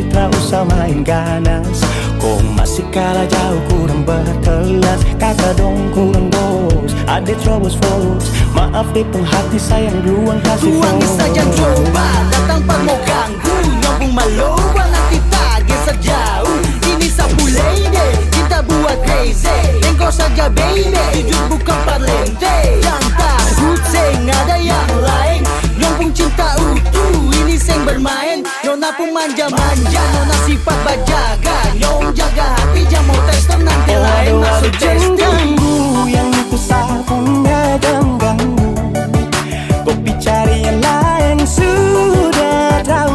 tak usah main ganas, kau masih kalah jauh kurang berkelas. Kata dong kurang dos, ada troubles folks. Maaf deh penghati sayang duluan kasih Tuangi saja coba, datang pak mau ganggu. Nyambung maloba nanti target sejauh. Ini sapu lady, kita buat crazy. Engkau saja baby, jujur bukan parlente. Jangan takut seng ada yang lain. Nyambung cinta utuh, ini seng bermain. Nona pun manja-manja, nona sifat bajaga. Nyong jaga hati, jangan mau tes nanti lain masuk jangan testi. ganggu, yang itu sapunya jangan ganggu. Kopi cari yang lain sudah, tahu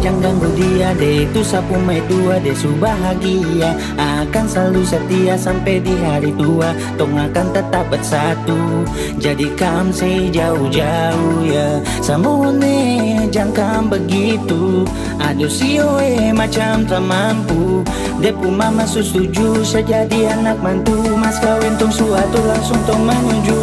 jangan ganggu dia deh. Itu sapu mai tua deh, su bahagia akan selalu setia sampai di hari tua. Tong akan tetap bersatu, jadikan sejauh-jauh ya. Samone jangan begitu, aduh sioe macam tak mampu. Depu mama setuju saya jadi anak mantu. Mas kawin tong suatu langsung tong menuju.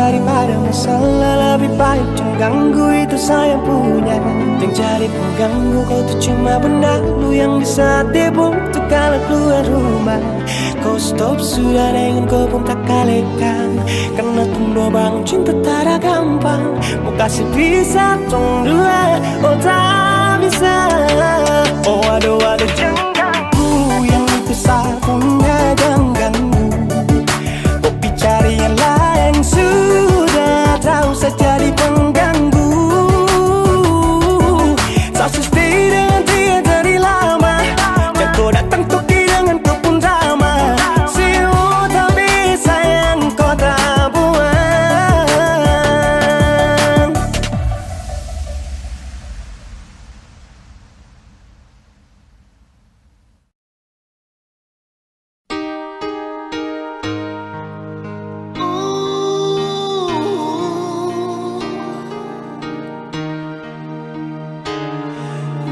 Daripada masalah lebih baik jangan ganggu, itu saya punya. Yang cari pengganggu kau tuh cuma benda lu yang bisa tipu tuh kalau keluar rumah. Kau stop sudah dengan kau pun tak kalekan, karena tunggu bangun cinta tak ada gampang. Mau kasih bisa tong dua, oh tak bisa. Oh aduh jangan ganggu, yang itu satunya jangan ganggu. Kopi cari yang lain sudah tahu saya jadi pengganggu. Saya stay dengan dia dari lama, dan kau datang toki dengan kau pun drama. Siu tapi sayang kau tak buang.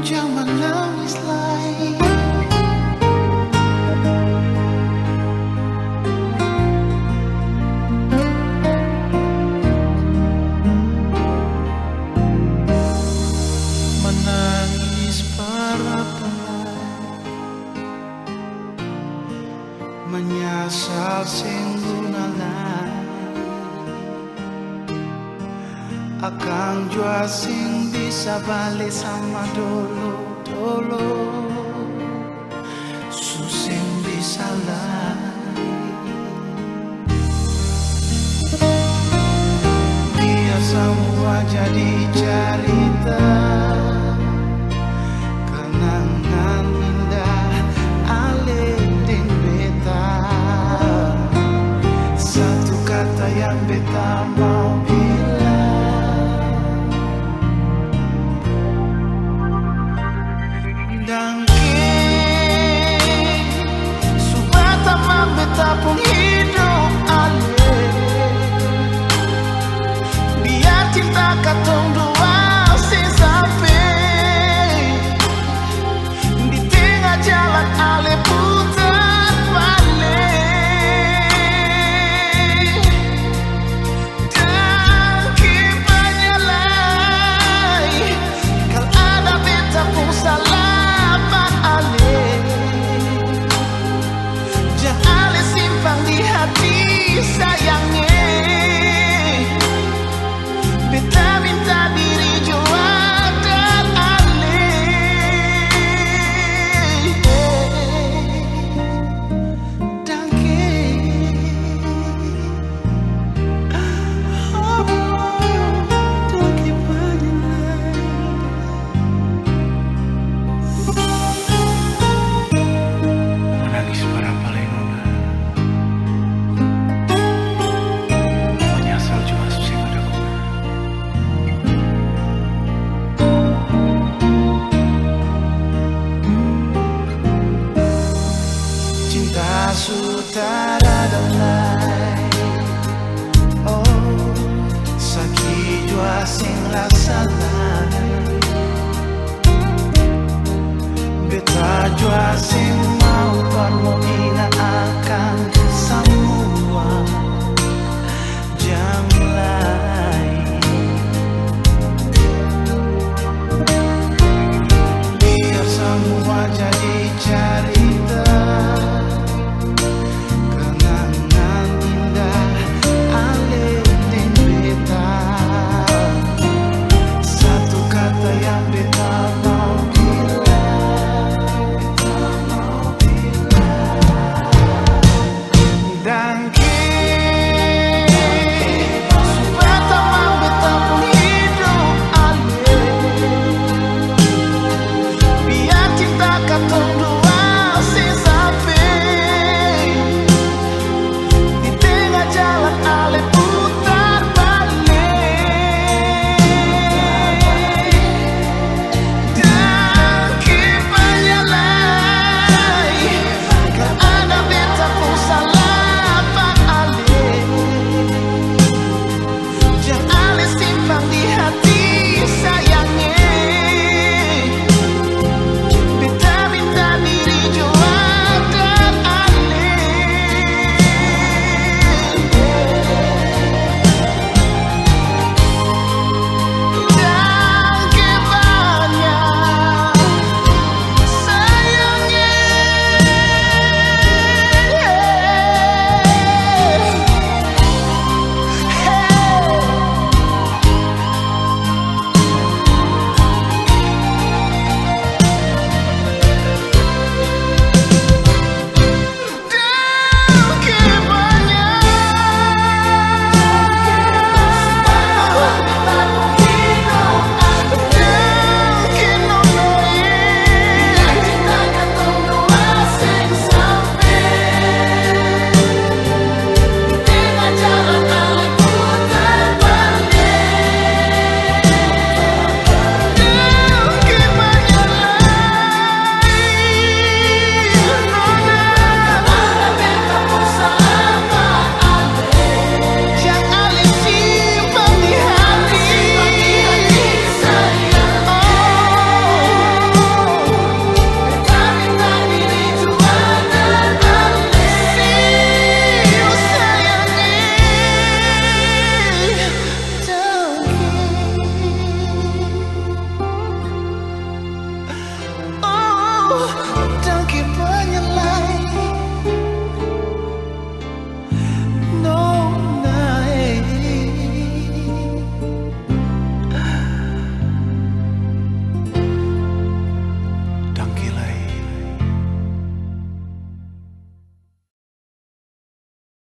Jangan nangis lagi. Menangis para pelai, menyasal singgunalai. Akang jua sing bisa balik sama dulu susing bisa lari. Biar semua jadi cerita, kenangan indah alih ding beta. Satu kata yang beta mau bilang, tapung hidup ale, biar cinta katong dua sampai di tengah jalan ale putar balik. Dan kipanya lai, kalau ada beta pun salah ale. Jangan simpan di hati sayangnya. Beta minta diri jua dan alih. Dangke oh, dangke padilai. Menangis para palenona, menyesal juga susah ada guna. Cinta sudah ada lai, oh sakit jua sing rasa lai. Beta jua sing mau permohi